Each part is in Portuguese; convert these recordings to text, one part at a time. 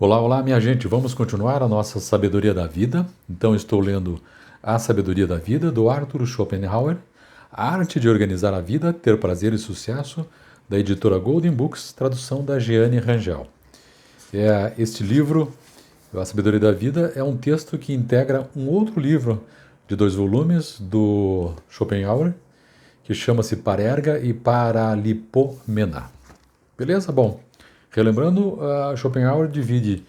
Olá, olá, minha gente. Vamos continuar a nossa Sabedoria da Vida. Então, estou lendo A Sabedoria da Vida, do Arthur Schopenhauer, A Arte de Organizar a Vida, Ter Prazer e Sucesso, da editora Golden Books, tradução da Jeane Rangel. Este livro, A Sabedoria da Vida, é um texto que integra um outro livro de 2 volumes do Schopenhauer, que chama-se Parerga e Paralipomena. Beleza? Bom, relembrando, Schopenhauer divide,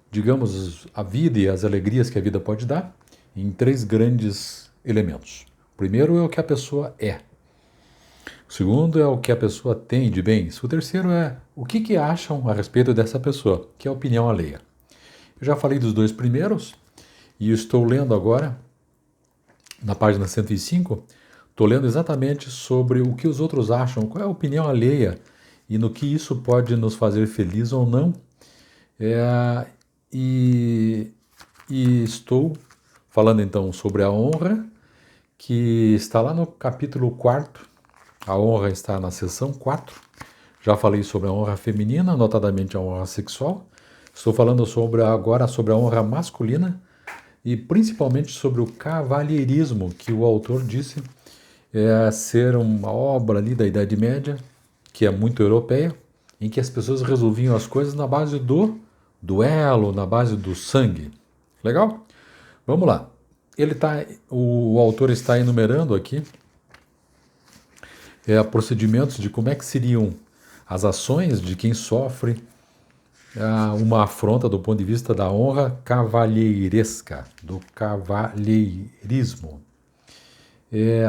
digamos, a vida e as alegrias que a vida pode dar em 3 grandes elementos. O primeiro é o que a pessoa é. O segundo é o que a pessoa tem de bens. O terceiro é o que acham a respeito dessa pessoa, que é a opinião alheia. Eu já falei dos 2 primeiros e estou lendo agora, na página 105, estou lendo exatamente sobre o que os outros acham, qual é a opinião alheia e no que isso pode nos fazer feliz ou não. E estou falando então sobre a honra, que está lá no capítulo 4. A honra está na seção 4. Já falei sobre a honra feminina, notadamente a honra sexual. Estou falando agora sobre a honra masculina e principalmente sobre o cavalheirismo, que o autor disse ser uma obra ali da Idade Média, que é muito europeia, em que as pessoas resolviam as coisas na base do duelo, na base do sangue. Legal? Vamos lá. O autor está enumerando aqui procedimentos de como é que seriam as ações de quem sofre uma afronta do ponto de vista da honra cavalheiresca, do cavalheirismo.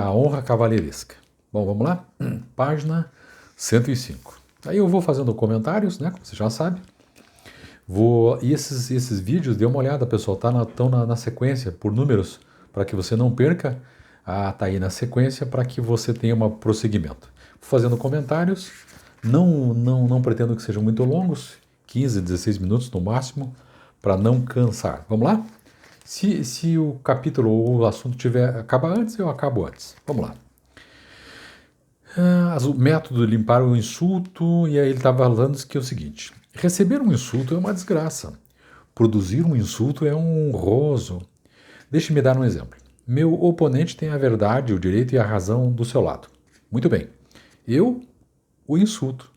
A honra cavalheiresca. Bom, vamos lá? Página 105. Aí eu vou fazendo comentários, né? Como você já sabe. E esses vídeos, dê uma olhada, pessoal, estão na sequência, por números, para que você não perca. Tá aí na sequência, para que você tenha um prosseguimento. Fazendo comentários, não pretendo que sejam muito longos, 15, 16 minutos no máximo, para não cansar. Vamos lá? Se o capítulo ou o assunto acaba antes, eu acabo antes. Vamos lá. O método de limpar o insulto, e aí ele estava falando que é o seguinte: receber um insulto é uma desgraça. Produzir um insulto é um honroso. Deixe-me dar um exemplo. Meu oponente tem a verdade, o direito e a razão do seu lado. Muito bem. Eu o insulto.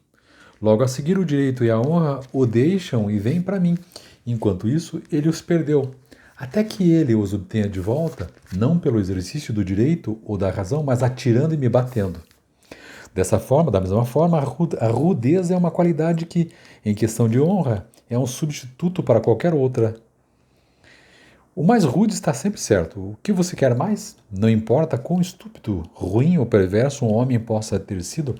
Logo a seguir, o direito e a honra o deixam e vêm para mim. Enquanto isso, ele os perdeu. Até que ele os obtenha de volta, não pelo exercício do direito ou da razão, mas atirando e me batendo. Da mesma forma, a rudeza é uma qualidade que, em questão de honra, é um substituto para qualquer outra. O mais rude está sempre certo. O que você quer mais? Não importa quão estúpido, ruim ou perverso um homem possa ter sido,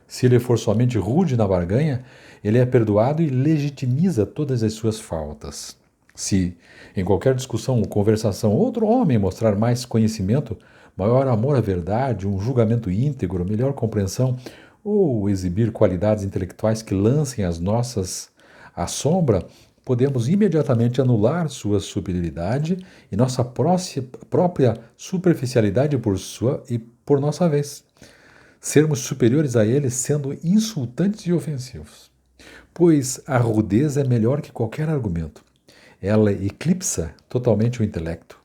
se ele for somente rude na barganha, ele é perdoado e legitimiza todas as suas faltas. Se, em qualquer discussão ou conversação, outro homem mostrar mais conhecimento, maior amor à verdade, um julgamento íntegro, melhor compreensão, ou exibir qualidades intelectuais que lancem as nossas à sombra, podemos imediatamente anular sua superioridade e nossa própria superficialidade por nossa vez. Sermos superiores a eles sendo insultantes e ofensivos. Pois a rudeza é melhor que qualquer argumento. Ela eclipsa totalmente o intelecto.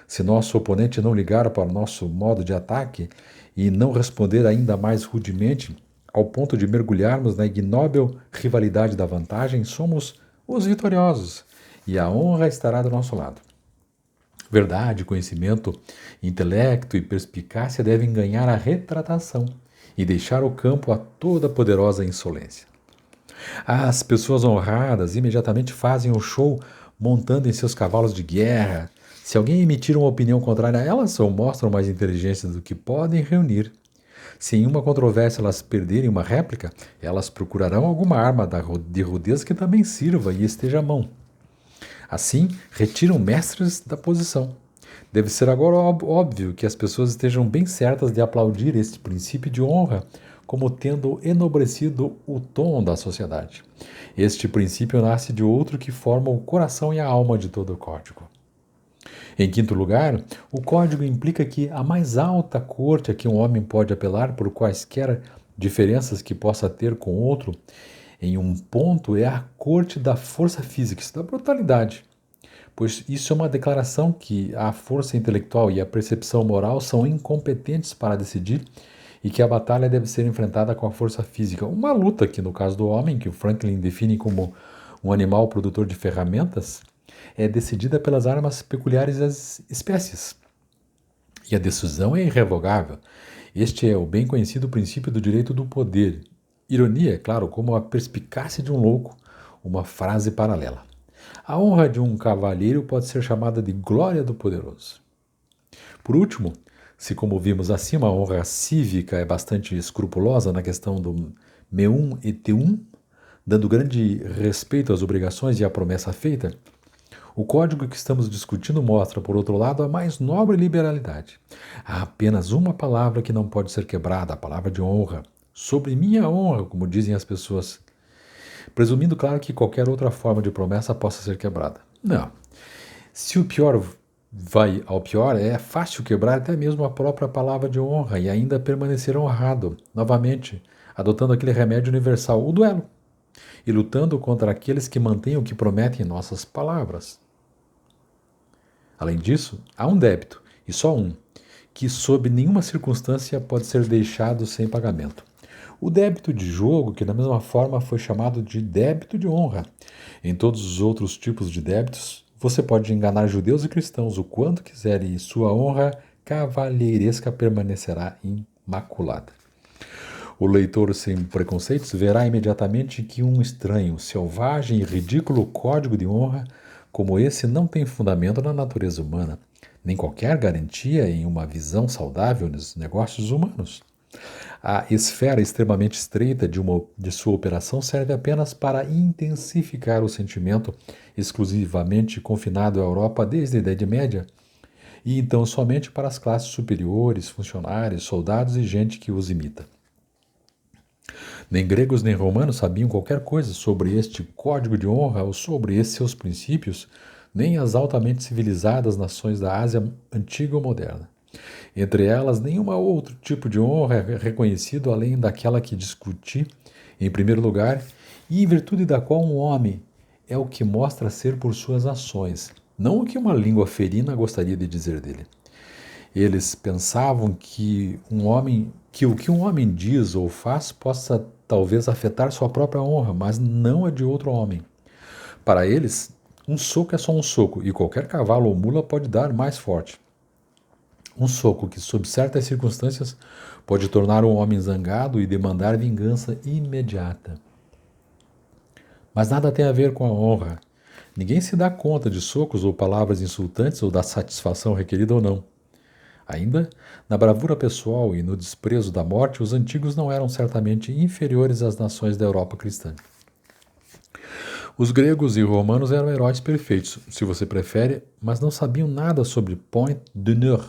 Se nosso oponente não ligar para o nosso modo de ataque e não responder ainda mais rudemente, ao ponto de mergulharmos na ignóbil rivalidade da vantagem, somos os vitoriosos e a honra estará do nosso lado. Verdade, conhecimento, intelecto e perspicácia devem ganhar a retratação e deixar o campo a toda poderosa insolência. As pessoas honradas imediatamente fazem o show montando em seus cavalos de guerra. Se alguém emitir uma opinião contrária a elas, ou mostram mais inteligência do que podem reunir. Se em uma controvérsia elas perderem uma réplica, elas procurarão alguma arma de rudeza que também sirva e esteja à mão. Assim, retiram mestres da posição. Deve ser agora óbvio que as pessoas estejam bem certas de aplaudir este princípio de honra como tendo enobrecido o tom da sociedade. Este princípio nasce de outro que forma o coração e a alma de todo o código. Em quinto lugar, o código implica que a mais alta corte a que um homem pode apelar por quaisquer diferenças que possa ter com outro em um ponto é a corte da força física, da brutalidade, pois isso é uma declaração que a força intelectual e a percepção moral são incompetentes para decidir e que a batalha deve ser enfrentada com a força física. Uma luta que, no caso do homem, que o Franklin define como um animal produtor de ferramentas, é decidida pelas armas peculiares das espécies. E a decisão é irrevogável. Este é o bem conhecido princípio do direito do poder. Ironia, é claro, como a perspicácia de um louco, uma frase paralela. A honra de um cavalheiro pode ser chamada de glória do poderoso. Por último, se como vimos acima a honra cívica é bastante escrupulosa na questão do meum et teum, dando grande respeito às obrigações e à promessa feita, o código que estamos discutindo mostra, por outro lado, a mais nobre liberalidade. Há apenas uma palavra que não pode ser quebrada, a palavra de honra. Sobre minha honra, como dizem as pessoas, presumindo, claro, que qualquer outra forma de promessa possa ser quebrada. Não. Se o pior vai ao pior, é fácil quebrar até mesmo a própria palavra de honra e ainda permanecer honrado, novamente, adotando aquele remédio universal, o duelo, e lutando contra aqueles que mantêm o que prometem nossas palavras. Além disso, há um débito, e só um, que sob nenhuma circunstância pode ser deixado sem pagamento. O débito de jogo, que da mesma forma foi chamado de débito de honra. Em todos os outros tipos de débitos, você pode enganar judeus e cristãos o quanto quiser e sua honra cavalheiresca permanecerá imaculada. O leitor sem preconceitos verá imediatamente que um estranho, selvagem e ridículo código de honra como esse não tem fundamento na natureza humana, nem qualquer garantia em uma visão saudável dos negócios humanos. A esfera extremamente estreita de sua operação serve apenas para intensificar o sentimento exclusivamente confinado à Europa desde a Idade Média, e então somente para as classes superiores, funcionários, soldados e gente que os imita. Nem gregos nem romanos sabiam qualquer coisa sobre este código de honra ou sobre esses seus princípios, nem as altamente civilizadas nações da Ásia antiga ou moderna. Entre elas, nenhum outro tipo de honra é reconhecido além daquela que discuti, em primeiro lugar, e em virtude da qual um homem é o que mostra ser por suas ações, não o que uma língua ferina gostaria de dizer dele. Eles pensavam que o que um homem diz ou faz possa talvez afetar sua própria honra, mas não a de outro homem. Para eles, um soco é só um soco e qualquer cavalo ou mula pode dar mais forte. Um soco que, sob certas circunstâncias, pode tornar um homem zangado e demandar vingança imediata. Mas nada tem a ver com a honra. Ninguém se dá conta de socos ou palavras insultantes ou da satisfação requerida ou não. Ainda, na bravura pessoal e no desprezo da morte, os antigos não eram certamente inferiores às nações da Europa cristã. Os gregos e romanos eram heróis perfeitos, se você prefere, mas não sabiam nada sobre point d'honneur.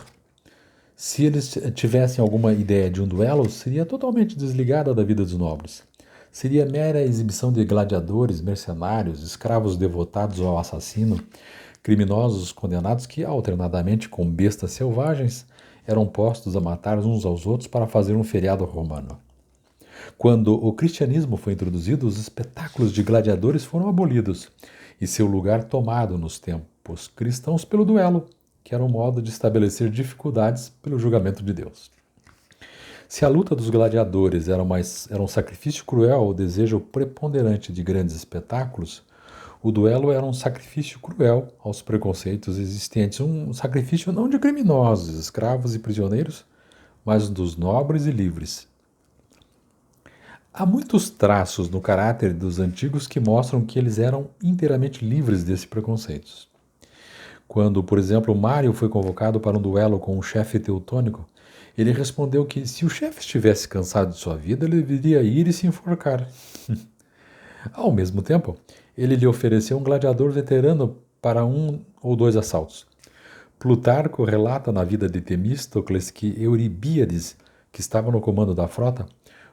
Se eles tivessem alguma ideia de um duelo, seria totalmente desligada da vida dos nobres. Seria mera exibição de gladiadores, mercenários, escravos devotados ao assassino, criminosos condenados que, alternadamente com bestas selvagens, eram postos a matar uns aos outros para fazer um feriado romano. Quando o cristianismo foi introduzido, os espetáculos de gladiadores foram abolidos e seu lugar tomado nos tempos cristãos pelo duelo, que era um modo de estabelecer dificuldades pelo julgamento de Deus. Se a luta dos gladiadores era um sacrifício cruel ao desejo preponderante de grandes espetáculos, o duelo era um sacrifício cruel aos preconceitos existentes, um sacrifício não de criminosos, escravos e prisioneiros, mas dos nobres e livres. Há muitos traços no caráter dos antigos que mostram que eles eram inteiramente livres desses preconceitos. Quando, por exemplo, Mário foi convocado para um duelo com um chefe teutônico, ele respondeu que se o chefe estivesse cansado de sua vida, ele deveria ir e se enforcar. Ao mesmo tempo, ele lhe ofereceu um gladiador veterano para 1 ou 2 assaltos. Plutarco relata na vida de Temístocles que Euribíades, que estava no comando da frota,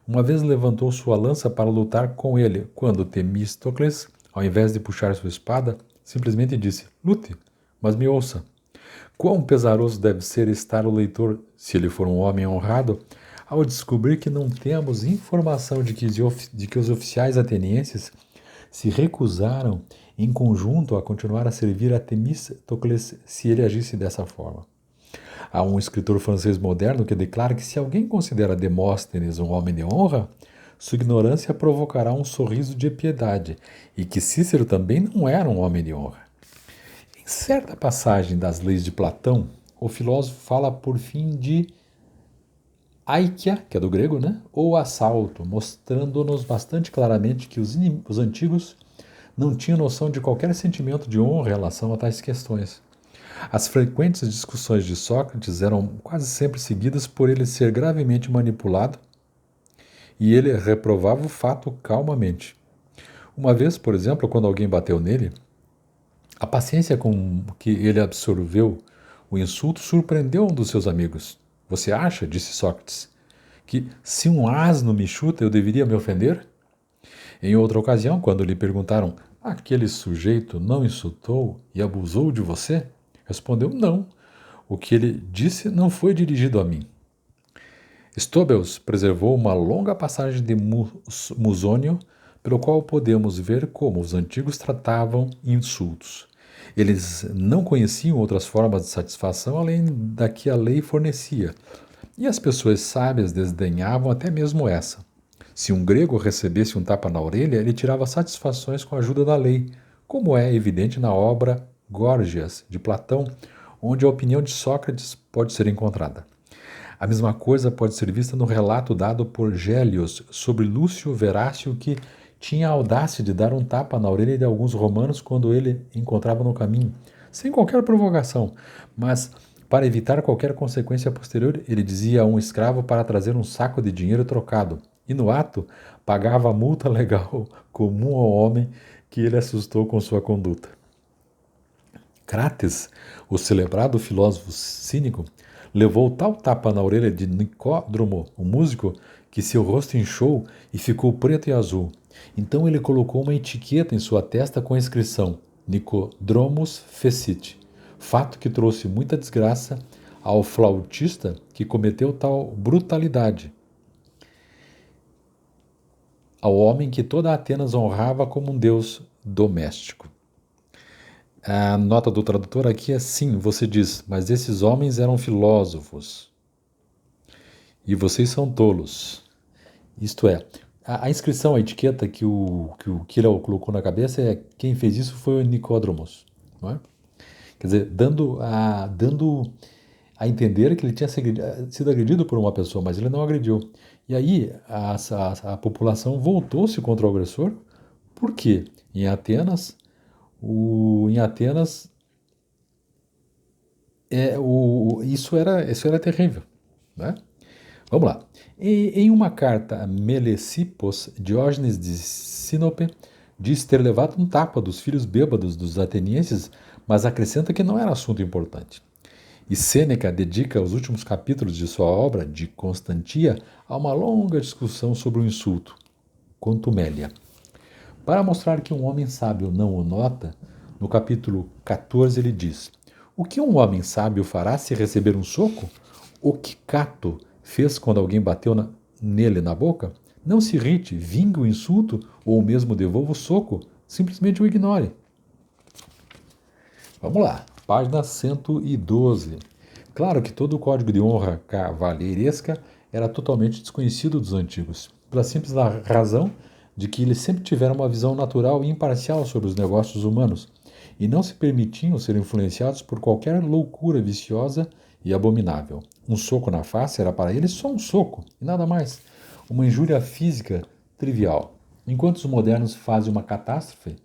uma vez levantou sua lança para lutar com ele, quando Temístocles, ao invés de puxar sua espada, simplesmente disse: "Lute, mas me ouça. Quão pesaroso deve ser estar o leitor, se ele for um homem honrado, ao descobrir que não temos informação de que os oficiais atenienses se recusaram em conjunto a continuar a servir a Temístocles se ele agisse dessa forma. Há um escritor francês moderno que declara que se alguém considera Demóstenes um homem de honra, sua ignorância provocará um sorriso de piedade, e que Cícero também não era um homem de honra. Em certa passagem das leis de Platão, o filósofo fala por fim de aikia, que é do grego, né? Ou assalto, mostrando-nos bastante claramente que os antigos não tinham noção de qualquer sentimento de honra em relação a tais questões. As frequentes discussões de Sócrates eram quase sempre seguidas por ele ser gravemente manipulado e ele reprovava o fato calmamente. Uma vez, por exemplo, quando alguém bateu nele, a paciência com que ele absorveu o insulto surpreendeu um dos seus amigos. Você acha, disse Sócrates, que se um asno me chuta eu deveria me ofender? Em outra ocasião, quando lhe perguntaram: aquele sujeito não insultou e abusou de você? Respondeu: não. O que ele disse não foi dirigido a mim. Stobbels preservou uma longa passagem de Musônio, pelo qual podemos ver como os antigos tratavam insultos. Eles não conheciam outras formas de satisfação além da que a lei fornecia, e as pessoas sábias desdenhavam até mesmo essa. Se um grego recebesse um tapa na orelha, ele tirava satisfações com a ajuda da lei, como é evidente na obra Górgias, de Platão, onde a opinião de Sócrates pode ser encontrada. A mesma coisa pode ser vista no relato dado por Gélios sobre Lúcio Verácio, que tinha a audácia de dar um tapa na orelha de alguns romanos quando ele encontrava no caminho, sem qualquer provocação, mas para evitar qualquer consequência posterior, ele dizia a um escravo para trazer um saco de dinheiro trocado, e no ato pagava a multa legal comum ao homem que ele assustou com sua conduta. Crates, o celebrado filósofo cínico, levou tal tapa na orelha de Nicódromo, o músico, que seu rosto inchou e ficou preto e azul. Então ele colocou uma etiqueta em sua testa com a inscrição Nicodromus fecit, fato que trouxe muita desgraça ao flautista que cometeu tal brutalidade, ao homem que toda Atenas honrava como um deus doméstico. A nota do tradutor aqui é sim, você diz, mas esses homens eram filósofos e vocês são tolos. Isto é, a inscrição, a etiqueta que o Kira colocou na cabeça é quem fez isso foi o Nicódromos, não é? Quer dizer, dando a entender que ele tinha sido agredido por uma pessoa, mas ele não agrediu. E aí a população voltou-se contra o agressor, por quê? Em Atenas, isso era terrível, né? Vamos lá. Em uma carta a Melecippos, Diógenes de Sinope diz ter levado um tapa dos filhos bêbados dos atenienses, mas acrescenta que não era assunto importante. E Sêneca dedica os últimos capítulos de sua obra, de Constantia, a uma longa discussão sobre o insulto, contumélia. Para mostrar que um homem sábio não o nota, no capítulo 14 ele diz: o que um homem sábio fará se receber um soco? O que Cato fez quando alguém bateu nele na boca? Não se irrite, vingue o insulto ou mesmo devolva o soco, simplesmente o ignore. Vamos lá, página 112. Claro que todo o código de honra cavalheiresca era totalmente desconhecido dos antigos, pela simples razão de que eles sempre tiveram uma visão natural e imparcial sobre os negócios humanos e não se permitiam ser influenciados por qualquer loucura viciosa e abominável. Um soco na face era para eles só um soco e nada mais, uma injúria física trivial. Enquanto os modernos fazem uma catástrofe,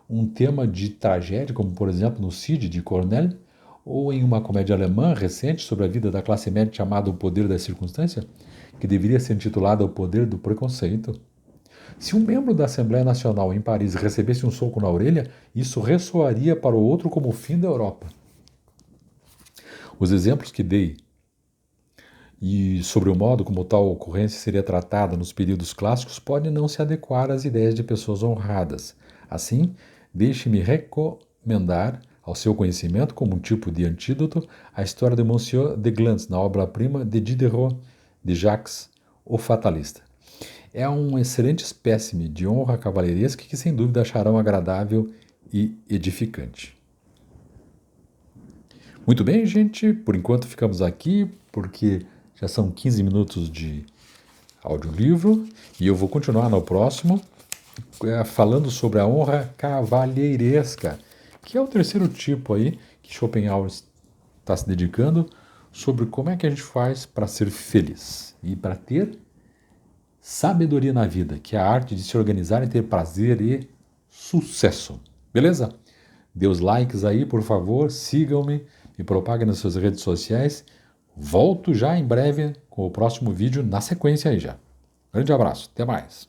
um tema de tragédia, como por exemplo no Cid de Corneille, ou em uma comédia alemã recente sobre a vida da classe média chamada O Poder da Circunstância, que deveria ser intitulada O Poder do Preconceito. Se um membro da Assembleia Nacional em Paris recebesse um soco na orelha, isso ressoaria para o outro como o fim da Europa. Os exemplos que dei e sobre o modo como tal ocorrência seria tratada nos períodos clássicos podem não se adequar às ideias de pessoas honradas. Assim, deixe-me recomendar ao seu conhecimento, como um tipo de antídoto, a história de Monsieur de Glantz, na obra-prima de Diderot de Jacques, o fatalista. É um excelente espécime de honra cavalheiresca que sem dúvida acharão agradável e edificante. Muito bem, gente, por enquanto ficamos aqui, porque já são 15 minutos de audiolivro e eu vou continuar no próximo falando sobre a honra cavalheiresca, que é o terceiro tipo aí que Schopenhauer está se dedicando, sobre como é que a gente faz para ser feliz e para ter sabedoria na vida, que é a arte de se organizar e ter prazer e sucesso. Beleza? Dê os likes aí, por favor, sigam-me, me propaguem nas suas redes sociais. Volto já em breve com o próximo vídeo na sequência aí já. Grande abraço, até mais.